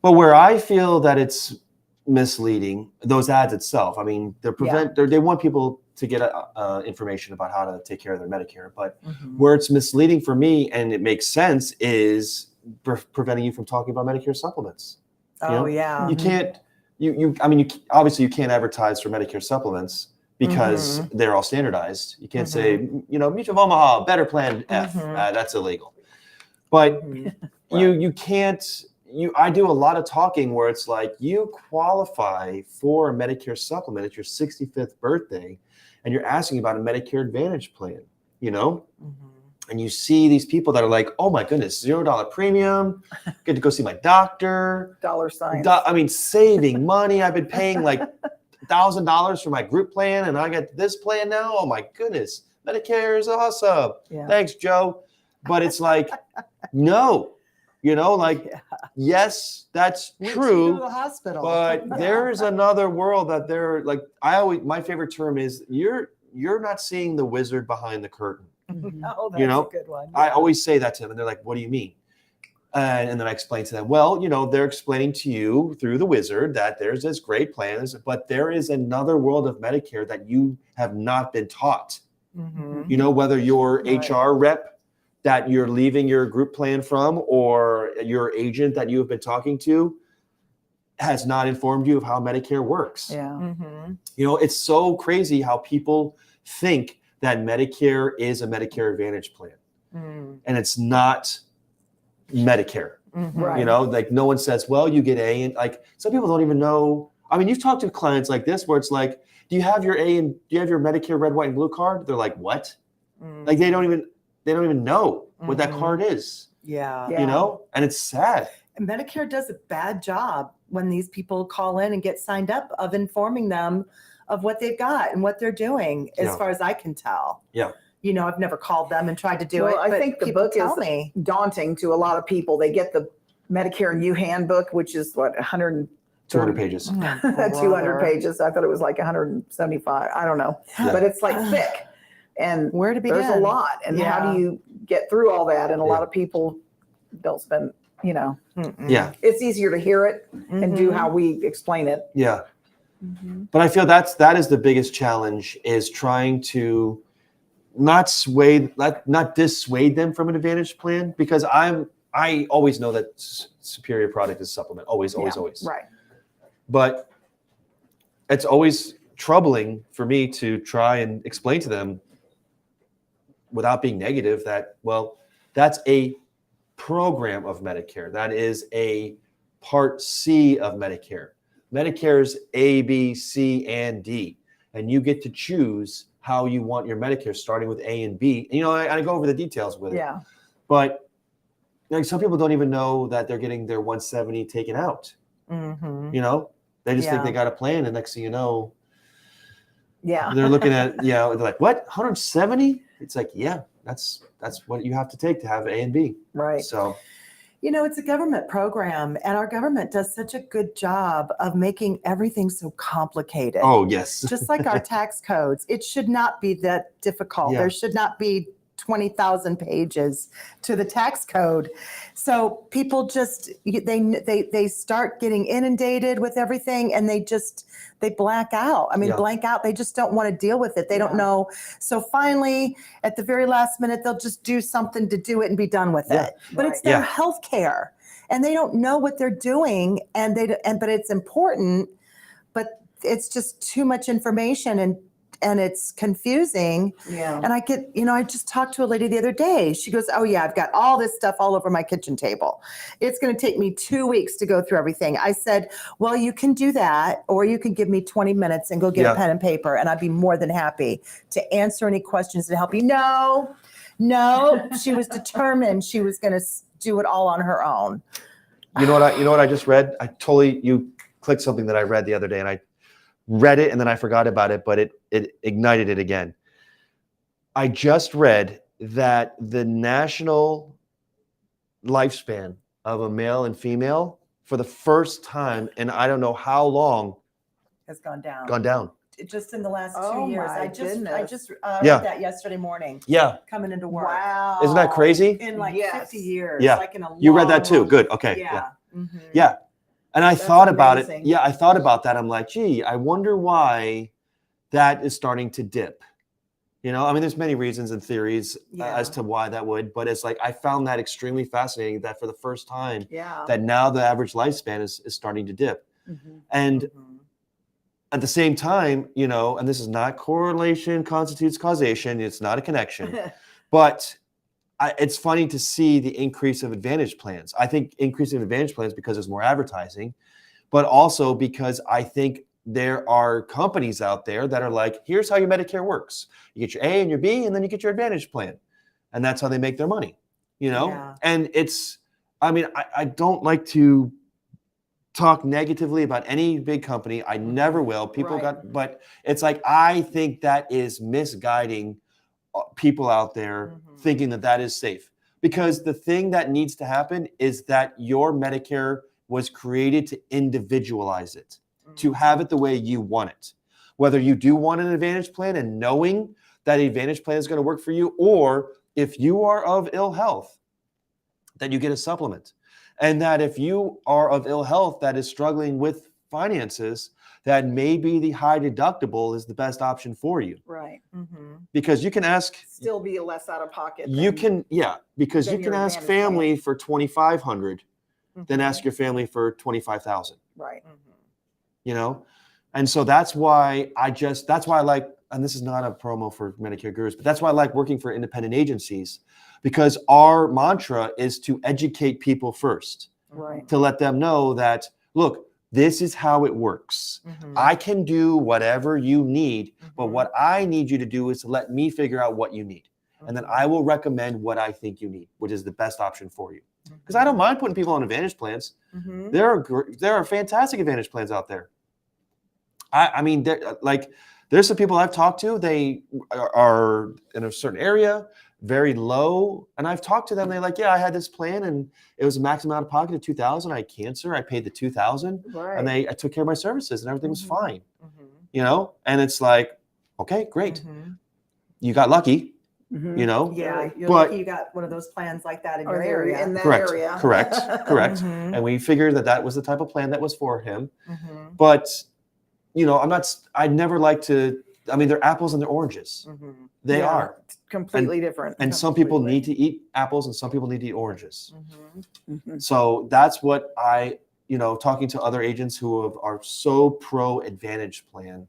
But where I feel that it's misleading, those ads itself, I mean, they want people to get information about how to take care of their Medicare. But where it's misleading for me, and it makes sense, is preventing you from talking about Medicare supplements. Oh, yeah. You can't, obviously you can't advertise for Medicare supplements because they're all standardized. You can't say, you know, Mutual of Omaha, better plan F, that's illegal. But you can't, I do a lot of talking where it's like, you qualify for a Medicare supplement at your 65th birthday, and you're asking about a Medicare Advantage plan, you know? And you see these people that are like, oh my goodness, $0 premium, get to go see my doctor. Dollar signs. I mean, saving money. I've been paying like $1,000 for my group plan, and I get this plan now. Oh my goodness, Medicare is awesome. Yeah. Thanks, Joe. But it's like, no, you know, like, yes, that's true. To the hospital. But there is another world that they're like, my favorite term is you're not seeing the wizard behind the curtain. Oh, that's You know, a good one. I always say that to them, and they're like, what do you mean? And then I explained to them, well, they're explaining to you through the wizard that there's this great plan, but there is another world of Medicare that you have not been taught. Mm-hmm. Whether your Right. HR rep that you're leaving your group plan from or your agent that you have been talking to has not informed you of how Medicare works. Yeah. Mm-hmm. It's so crazy how people think that Medicare is a Medicare Advantage plan. Mm. And it's not Medicare. Mm-hmm. Right. Like no one says, well, you get A, and like some people don't even know. I mean, you've talked to clients like this where it's like, do you have your A and do you have your Medicare red, white, and blue card? They're like, what? Mm. Like they don't even know what that Mhm. card is. Yeah. Yeah. And it's sad. And Medicare does a bad job when these people call in and get signed up of informing them of what they've got and what they're doing, as Yeah. far as I can tell. Yeah. I've never called them and tried to do Well, it. I but think the people book tell is me. daunting to a lot of people. They get the Medicare New Handbook, which is what 100 200 pages. 200 pages. I thought it was like 175. I don't know, Yeah. but it's like thick, and Where to begin? there's a lot. And how Yeah. do you get through all that? And a Yeah. lot of people don't spend. Mm-mm. Yeah. It's easier to hear it and do Mhm. how we explain it. Yeah. Mhm. But I feel that is the biggest challenge, is trying to not dissuade them from an Advantage plan, because I always know that superior product is supplement. Always. Right. But it's always troubling for me to try and explain to them without being negative that, well, that's a program of Medicare. That is a Part C of Medicare. Medicare's A, B, C, and D. And you get to choose how you want your Medicare, starting with A and B. And, I go over the details with it. Yeah. But some people don't even know that they're getting their 170 taken out. Mhm. They just think Yeah. they got a plan, and next thing you know, Yeah. they're looking at, they're like, what, 170? It's like, yeah, that's what you have to take to have A and B. Right. So It's a government program, and our government does such a good job of making everything so complicated. oh yes. Just like our tax codes, it should not be that difficult. Yeah. There should not be 20,000 pages to the tax code. So people just they start getting inundated with everything, and they black out. Yeah. Blank out. They just don't want to deal with it. They don't Yeah. know. So finally, at the very last minute, they'll just do something to do it and be done with Yeah. it. But Right. it's their Yeah. health care, and they don't know what they're doing, but it's important, but it's just too much information, and it's confusing. Yeah. And I just talked to a lady the other day. She goes, oh yeah, I've got all this stuff all over my kitchen table. It's going to take me 2 weeks to go through everything. I said, well, you can do that, or you can give me 20 minutes and go get Yeah. a pen and paper, and I'd be more than happy to answer any questions and help you. No, she was determined she was going to do it all on her own. You know what I just read? You clicked something that I read the other day, and I read it and then I forgot about it, but it ignited it again. I just read that the national lifespan of a male and female, for the first time in I don't know how long, Has gone down. gone down. Just in the last Oh, 2 years. my I goodness. just Yeah. read that yesterday morning, Yeah. coming into work. Wow. Isn't that crazy? In like Yes. 50 years. Yeah. Like in a You read that too. long- Good. Okay. Yeah. Mhm. Yeah. And I That's thought about amazing. it. Yeah, I thought about that. I'm like, gee, I wonder why that is starting to dip. There's many reasons and theories Yeah. as to why that would, but it's like I found that extremely fascinating that for the first time Yeah. that now the average lifespan is starting to dip. Mhm. And Mhm. at the same time, and this is not correlation constitutes causation, it's not a connection, but it's funny to see the increase of Advantage plans. I think increase in Advantage plans because there's more advertising, but also because I think there are companies out there that are like, here's how your Medicare works. You get your A and your B, and then you get your Advantage plan. And that's how they make their money, Yeah. And I don't like to talk negatively about any big company. I never will. Right. But it's like, I think that is misguiding people out there Mhm. thinking that is safe. Because the thing that needs to happen is that your Medicare was created to individualize it, to have it the way you want it. Whether you do want an Advantage plan and knowing that Advantage plan is going to work for you, or if you are of ill health, then you get a supplement. And that if you are of ill health that is struggling with finances, that maybe the high deductible is the best option for you. Right. Because you can ask, Still be less out of pocket. you can, because than you can your ask Advantage plan. family for $2,500, then ask your family for $25,000. Right. You know, and so that's why I like, and this is not a promo for Medicare Gurus, but that's why I like working for independent agencies, because our mantra is to educate people first, Right. to let them know that, look, this is how it works. I can do whatever you need, but what I need you to do is to let me figure out what you need. And then I will recommend what I think you need, which is the best option for you. Because I don't mind putting people on Advantage plans. There are fantastic Advantage plans out there. I mean, there's some people I've talked to, they are in a certain area, very low. And I've talked to them. They're like, yeah, I had this plan and it was a maximum out of pocket of $2,000. I had cancer. I paid the $2,000 Right. and I took care of my services and everything was fine, you know? And it's like, okay, great. You got lucky, you know? Yeah, you're But- lucky you got one of those plans like that in Or your they're area. in that Correct, area. correct. And we figured that was the type of plan that was for him. But, you know, I'd never like to, I mean, they're apples and they're oranges. They Yeah. are. Completely different. And some people Completely. need to eat apples and some people need to eat oranges. Mhm. So that's what talking to other agents who are so pro Advantage plan,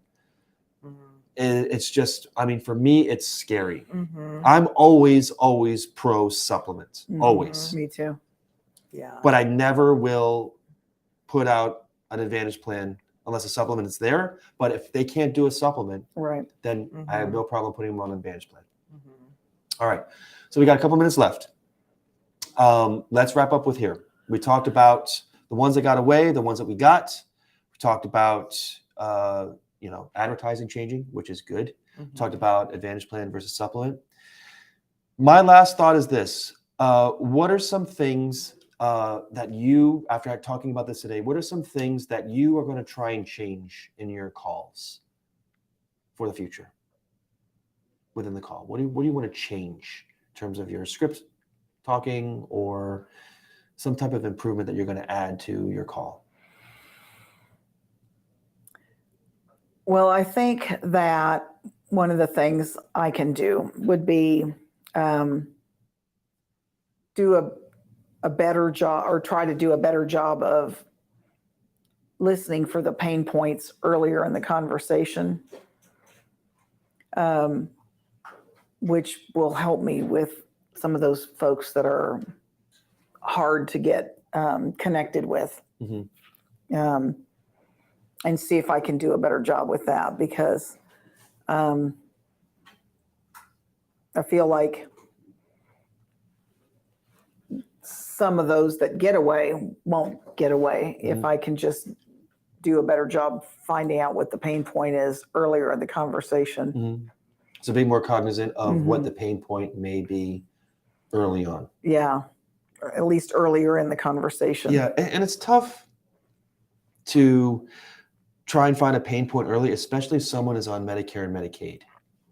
it's just, I mean, for me, it's scary. I'm always pro supplement, always. Me too. Yeah. But I never will put out an Advantage plan unless a supplement is there. But if they can't do a supplement, Right. then I have no problem putting them on an Advantage plan. All right. So we got a couple minutes left. Let's wrap up with here. We talked about the ones that got away, the ones that we got. We talked about, advertising changing, which is good. We talked about Advantage plan versus supplement. My last thought is this. What are some things that you, after talking about this today, what are some things that you are going to try and change in your calls for the future within the call? What do you want to change in terms of your script talking or some type of improvement that you're going to add to your call? Well, I think that one of the things I can do would be do a better job, or try to do a better job of listening for the pain points earlier in the conversation, which will help me with some of those folks that are hard to get connected with. And see if I can do a better job with that, because I feel like some of those that get away won't get away if I can just do a better job finding out what the pain point is earlier in the conversation. So be more cognizant of what the pain point may be early on. Yeah, or at least earlier in the conversation. Yeah, and it's tough to try and find a pain point early, especially if someone is on Medicare and Medicaid,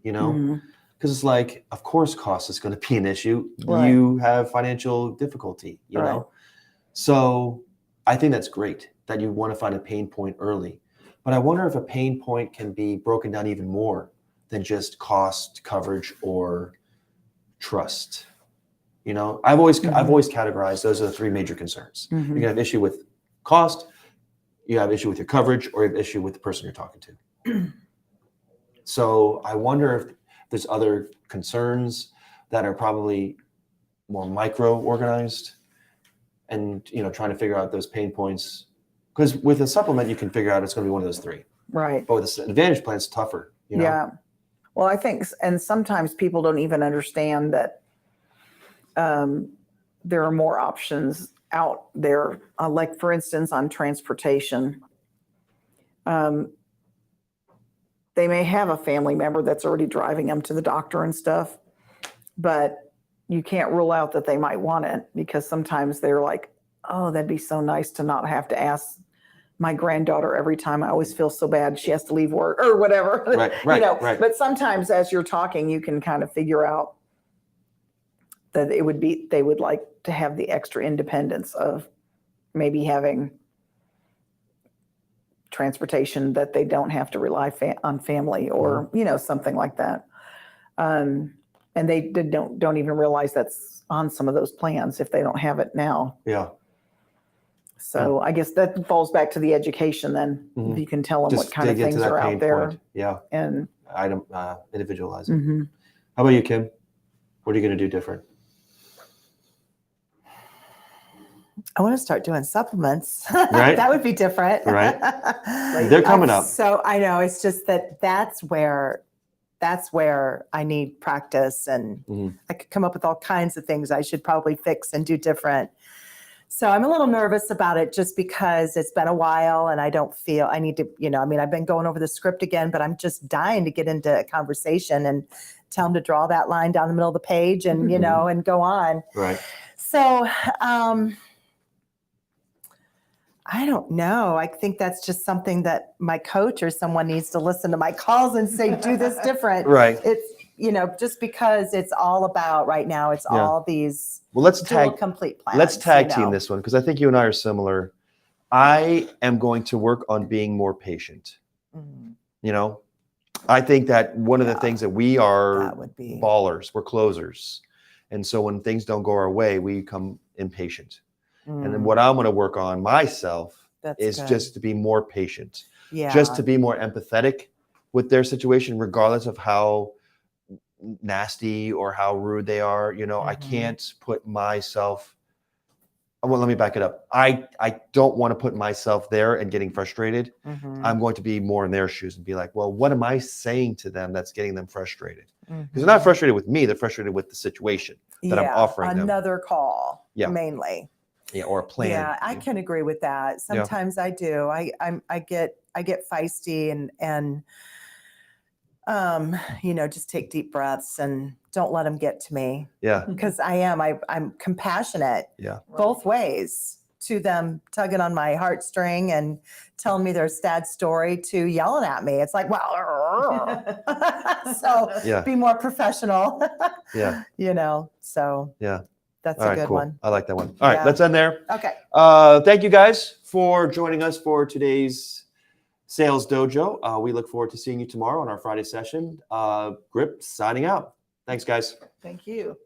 because it's like, of course, cost is going to be an issue. Right. You have financial difficulty, you Right. know? So I think that's great that you want to find a pain point early. But I wonder if a pain point can be broken down even more than just cost, coverage, or trust. You know, I've always categorized those are the three major concerns. You're going to have issue with cost, you have issue with your coverage, or you have issue with the person you're talking to. So I wonder if there's other concerns that are probably more micro organized, and trying to figure out those pain points. Because with a supplement, you can figure out it's going to be one of those three. Right. But with this Advantage plan, it's tougher. Yeah. Well, I think, and sometimes people don't even understand that there are more options out there. Like, for instance, on transportation, they may have a family member that's already driving them to the doctor and stuff, but you can't rule out that they might want it, because sometimes they're like, oh, that'd be so nice to not have to ask my granddaughter every time. I always feel so bad she has to leave work or whatever. Right. Right. But sometimes as you're talking, you can kind of figure out that they would like to have the extra independence of maybe having transportation that they don't have to rely on family or, something like that. And they don't even realize that's on some of those plans if they don't have it now. Yeah. So I guess that falls back to the education then. If you can tell them Just what kind of dig into things that are pain out there. point. Yeah. And Individualize it. How about you, Kim? What are you going to do different? I want to start doing supplements. Right. That would be different. Right. They're coming up. So I know it's just that's where I need practice, and I could come up with all kinds of things I should probably fix and do different. So I'm a little nervous about it just because it's been a while and I don't feel I need to, I've been going over the script again, but I'm just dying to get into a conversation and tell them to draw that line down the middle of the page and, and go on. Right. So, I don't know. I think that's just something that my coach or someone needs to listen to my calls and say, do this different. Right. It's, just because it's all about right now, it's all these let's complete plans. Let's tag team this one because I think you and I are similar. I am going to work on being more patient. I think that one of the things that we are ballers, we're closers. And so when things don't go our way, we become impatient. And then what I'm going to work on myself is just to be more patient, just to be more empathetic with their situation, regardless of how nasty or how rude they are. I can't put myself. Well, let me back it up. I don't want to put myself there and getting frustrated. I'm going to be more in their shoes and be like, well, what am I saying to them that's getting them frustrated? Because they're not frustrated with me. They're frustrated with the situation that I'm offering them. Another call, mainly. Yeah, or a plan. Yeah, I can agree with that. Sometimes I do. I get feisty and just take deep breaths and don't let them get to me. Yeah. Because I'm compassionate. Yeah. Both ways, to them tugging on my heartstring and telling me their sad story to yelling at me. It's like, well, so be more professional. Yeah. So yeah. That's a good one. I like that one. All right, let's end there. Okay. Thank you guys for joining us for today's Sales Dojo. We look forward to seeing you tomorrow on our Friday session. Grip signing out. Thanks, guys. Thank you.